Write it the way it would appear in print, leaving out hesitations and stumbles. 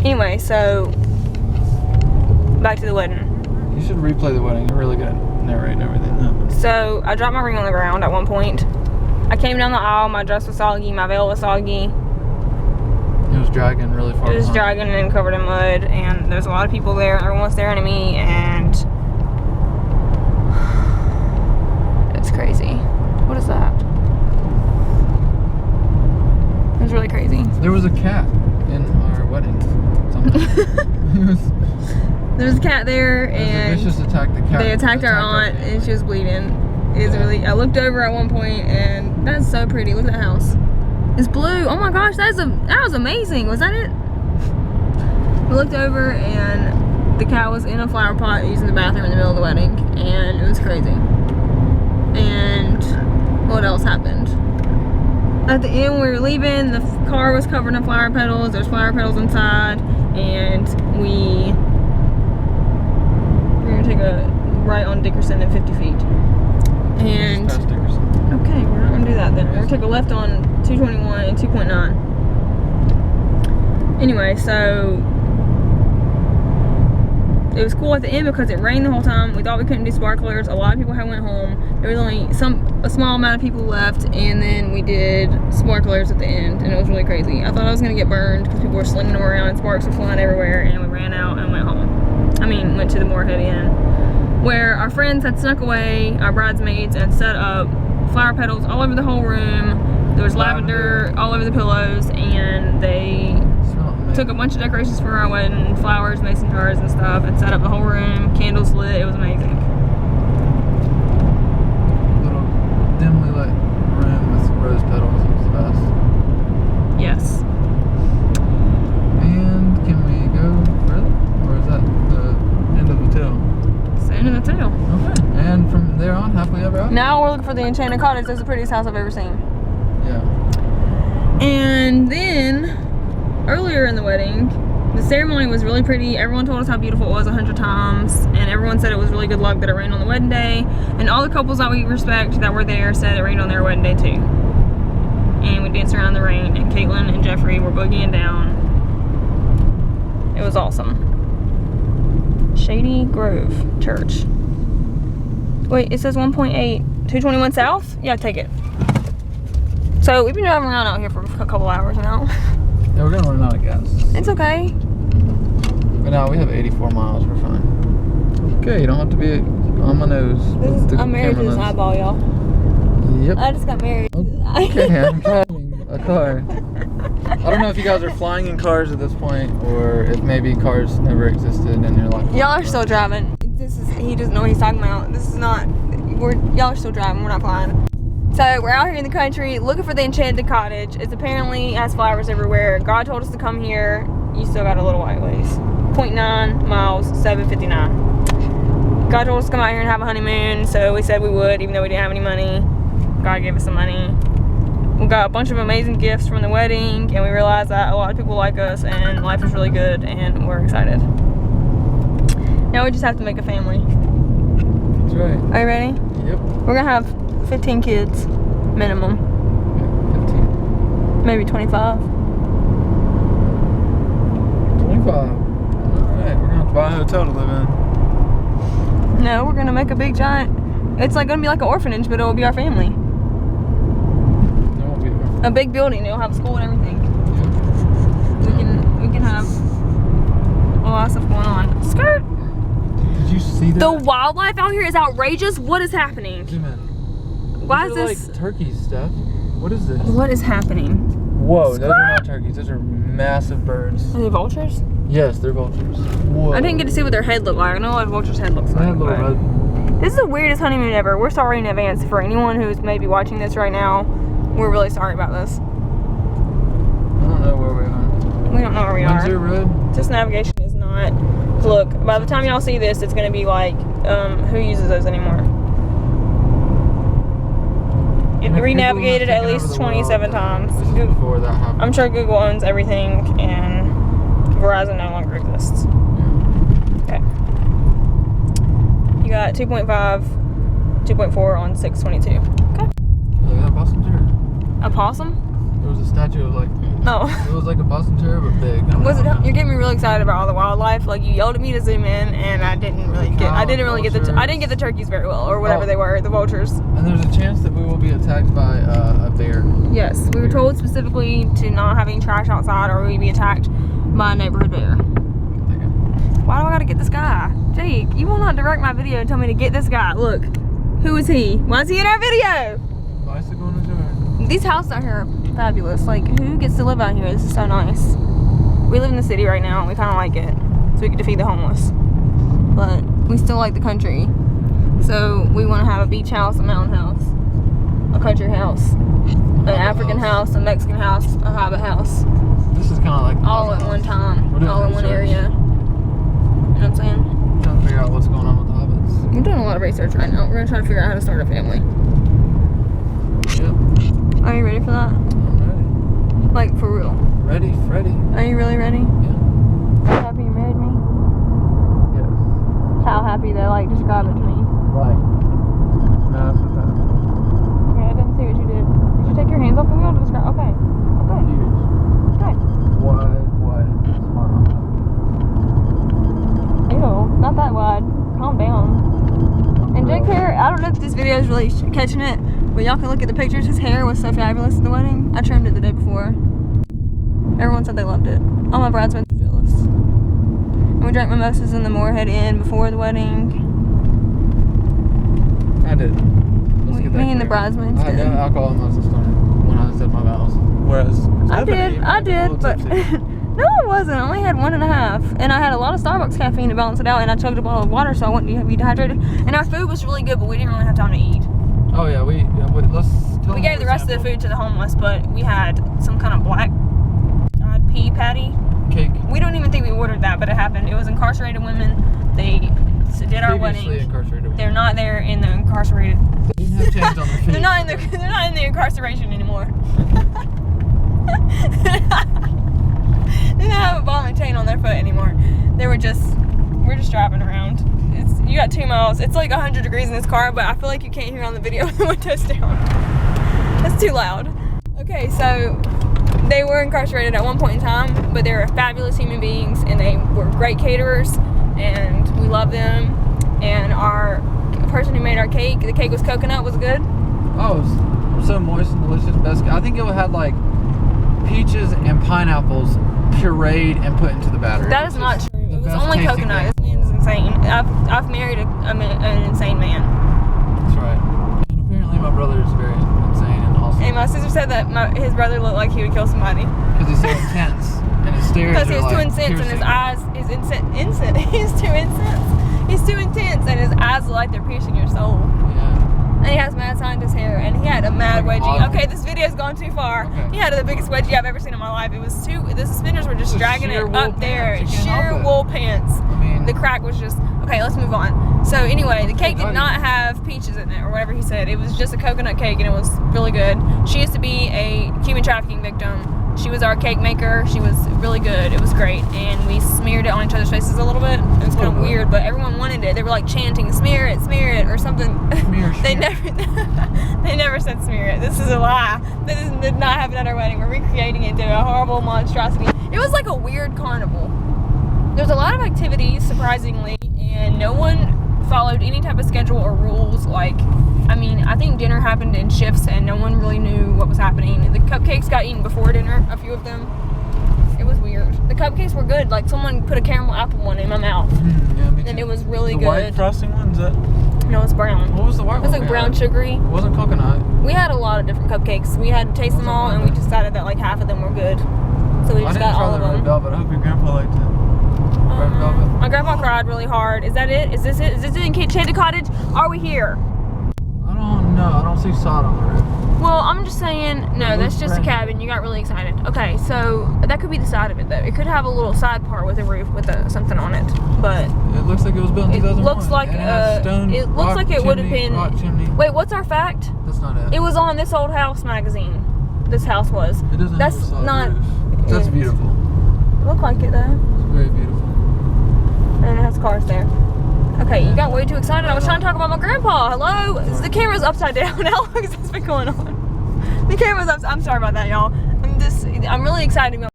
Anyway, so back to the wedding. You should replay the wedding. You're really good at narrating everything. So I dropped my ring on the ground at one point. I came down the aisle. My dress was soggy. My veil was soggy. It was dragging really far. It was dragging and covered in mud, and there's a lot of people there. Everyone was staring at me, and it's crazy. What is that? It was really crazy. There was a cat in our wedding. There was a cat there, and they just attacked the cat. They attacked our aunt, and she was bleeding. It was really. I looked over at one point, and that's so pretty. Look at that house. It's blue. Oh my gosh, that was amazing. Was that it? We looked over, and the cat was in a flower pot using the bathroom in the middle of the wedding, and it was crazy. And what else happened? At the end, we were leaving. The car was covered in flower petals. There's flower petals inside, and we're gonna take a right on Dickerson in 50 feet. And okay, we're not gonna do that then. We're gonna take a left on 221 and 2.9. Anyway, so it was cool at the end because it rained the whole time. We thought we couldn't do sparklers. A lot of people had went home. There was only a small amount of people left, and then we did sparklers at the end, and it was really crazy. I thought I was gonna get burned because people were slinging them around and sparks were flying everywhere, and we ran out and went home. I mean, went to the Moorhead Inn, where our friends had snuck away, our bridesmaids, and set up flower petals all over the whole room. There was lavender all over the pillows, and they took a bunch of decorations for our wedding, flowers, mason jars and stuff, and set up the whole room, candles lit. It was amazing. Little dimly lit room with rose petals. It was the best. Yes. And can we go further? Or is that the end of the tale? It's the end of the tale. Okay. And from there on, happily ever after? Now we're looking for the Enchanted Cottage. That's the prettiest house I've ever seen. Yeah. And then, earlier in the wedding, the ceremony was really pretty. Everyone told us how beautiful it was 100 times, and everyone said it was really good luck that it rained on the wedding day. And all the couples that we respect that were there said it rained on their wedding day too. And we danced around in the rain, and Caitlin and Jeffrey were boogieing down. It was awesome. Shady Grove Church. Wait, it says 1.8, 221 South? Yeah, take it. So we've been driving around out here for a couple hours now. Yeah, we're gonna run out of gas. It's okay. But now we have 84 miles, we're fine. Okay, you don't have to be on my nose. I'm married to this eyeball, y'all. Yep. I just got married. Okay, I'm driving a car. I don't know if you guys are flying in cars at this point, or if maybe cars never existed and you're like... Y'all are still driving. He doesn't know what he's talking about. This is not, y'all are still driving, we're not flying. So we're out here in the country looking for the Enchanted Cottage. It's apparently has flowers everywhere. God told us to come here. You still got a little white ways. 0.9 miles, 7:59. God told us to come out here and have a honeymoon, so we said we would, even though we didn't have any money. God gave us some money. We got a bunch of amazing gifts from the wedding, and we realized that a lot of people like us, and life is really good, and we're excited. Now we just have to make a family. That's right. Are you ready? Yep. We're gonna have 15 kids, minimum. Yeah, 15. Maybe 25. 25. Alright, we're gonna have to buy a hotel to live in. No, we're gonna make a big giant. It's like gonna be like an orphanage, but it will be our family. It won't be there. A big building. It'll have school and everything. Yeah. We can have a lot of stuff going on. Skirt. Did you see that? The wildlife out here is outrageous. What is happening? Zoom in. Why is Those are this? like turkeys, Steph. What is this? What is happening? Whoa, those are not turkeys. Those are massive birds. Are they vultures? Yes, they're vultures. Whoa. I didn't get to see what their head looked like. I know what a vulture's head looks They like. have little but- red. This is the weirdest honeymoon ever. We're sorry in advance for anyone who's maybe watching this right now. We're really sorry about this. I don't know where we are. We don't know where we are. Windsor Road? This navigation is not. Look, by the time y'all see this, it's gonna be like, who uses those anymore? It re-navigated at least 27 times. This is before that happened. I'm sure Google owns everything, and Verizon no longer exists. Okay. You got 2.5, 2.4 on 622. Okay. Look at that possum deer. A possum? There was a statue of like Oh. It was like a Boston Terrier, but big. Was it? You're getting me really excited about all the wildlife. Like you yelled at me to zoom in, and I didn't really get. I didn't really get the. I didn't get the turkeys very well, or whatever they were, the vultures. And there's a chance that we will be attacked by a bear. Yes, we were told specifically to not have any trash outside, or we'd be attacked by a neighborhood bear. Why do I gotta get this guy? Jake, you will not direct my video and tell me to get this guy. Look, who is he? Why is he in our video? Bicycle in his yard. These houses out here are fabulous. Like, who gets to live out here? This is so nice. We live in the city right now, and we kind of like it. So we can defeat the homeless. But we still like the country. So we want to have a beach house, a mountain house, a country house, an African house, a Mexican house, a hobbit house. This is kind of like all at one time, all in one area. You know what I'm saying? Trying to figure out what's going on with the hobbits. We're doing a lot of research right now. We're going to try to figure out how to start a family. Yep. Are you ready for that? I'm ready. Like, for real? Ready, Freddy. Are you really ready? Yeah. Are you happy you married me? Yes. How happy though? Like, describe it to me. Like, massive happy. Okay, I didn't see what you did. Did you take your hands off the wheel to describe? Okay. Okay. Huge. Okay. Wide smile. Ew, not that wide. Calm down. And Jake's hair, I don't know if this video is really catching it, but y'all can look at the pictures. His hair was so fabulous at the wedding. I trimmed it the day before. Everyone said they loved it. All my bridesmaids were jealous. And we drank mimosas in the Moorhead Inn before the wedding. I did. Let's get that Me and the clear. bridesmaids I had did. no alcohol in my system when I said my vows. Whereas I did, but no, it wasn't. I only had 1.5, and I had a lot of Starbucks caffeine to balance it out, and I chugged a bottle of water so I wouldn't be dehydrated. And our food was really good, but we didn't really have time to eat. Oh yeah, let's tell We gave the rest of the food to the homeless, but we had some kind of black eyed pea patty. Cake. We don't even think we ordered that, but it happened. It was incarcerated women. They did our Previously wedding. incarcerated women. They're not there in the incarcerated. They didn't have chains on their feet. They're not in the incarceration anymore. They don't have a ball and chain on their foot anymore. We're just driving around. You got 2 miles. It's like 100 degrees in this car, but I feel like you can't hear on the video with the windows down. That's too loud. Okay, so they were incarcerated at one point in time, but they were fabulous human beings, and they were great caterers, and we love them. And our person who made our cake, the cake was coconut, was good. Oh, it was so moist and delicious. Best. I think it had like peaches and pineapples pureed and put into the batter. That is not true. It was only tasting coconut. thing. This man's insane. I've married an insane man. That's right. And apparently my brother is very insane and awesome. And my sister said that his brother looked like he would kill somebody. Because he's so intense and his stares Because he are was too like intense, and his piercing. eyes is incense. He's too intense. He's too intense, and his eyes look like they're piercing your soul. Yeah. And he has mad scientist hair, and he had a mad Like wedgie. autumn. Okay, this video's gone too far. Okay. He had the biggest wedgie I've ever seen in my life. It was the suspenders were just It's dragging sheer it wool up there. pants. You can't Sheer help it. wool pants. I mean, The crack was just, okay, let's move on. So anyway, the cake did Buddy. not have peaches in it, or whatever he said. It was just a coconut cake, and it was really good. She used to be a human trafficking victim. She was our cake maker. She was really good. It was great. And we smeared it on each other's faces a little bit. It was kind of weird, but everyone wanted it. They were like chanting, smear it, or something. Smear, They smear. they never said smear it. This is a lie. This did not happen at our wedding. We're recreating it into a horrible monstrosity. It was like a weird carnival. There's a lot of activities, surprisingly, and no one followed any type of schedule or rules. Like, I mean, I think dinner happened in shifts, and no one really knew what was happening. The cupcakes got eaten before dinner, a few of them. It was weird. The cupcakes were good. Like, someone put a caramel apple one in my mouth, yeah, me too. and it was really the good. white frosting one, is that? No, it's brown. What was the white It was one? like we brown had? sugary. It wasn't coconut. We had a lot of different cupcakes. We had to taste them all, and we decided that like half of them were good. So we I just didn't got try all the of red them. velvet. I hope your grandpa liked it. Red velvet. My grandpa cried really hard. Is that it? Is this it? Is this it in Enchanted Cottage? Are we here? I don't know. I don't see sod on the roof. Well, I'm just saying, no, It that's looks just a brand new. cabin. You got really excited. Okay, so that could be the side of it, though. It could have a little side part with a roof with something on it, but It looks like it was built in it 2001. looks like and it has stone it looks rock like it would have chimney, been. rock chimney. Wait, what's our fact? That's not it. It was on This Old House magazine. This house was. It doesn't That's have a solid not. roof. That's it- beautiful. Look like it though. It's very beautiful. And it has cars there. Okay, you got way too excited. I was trying to talk about my grandpa. Hello? The camera's upside down. How long has this been going on? The camera's upside. I'm sorry about that, y'all. I'm really excited about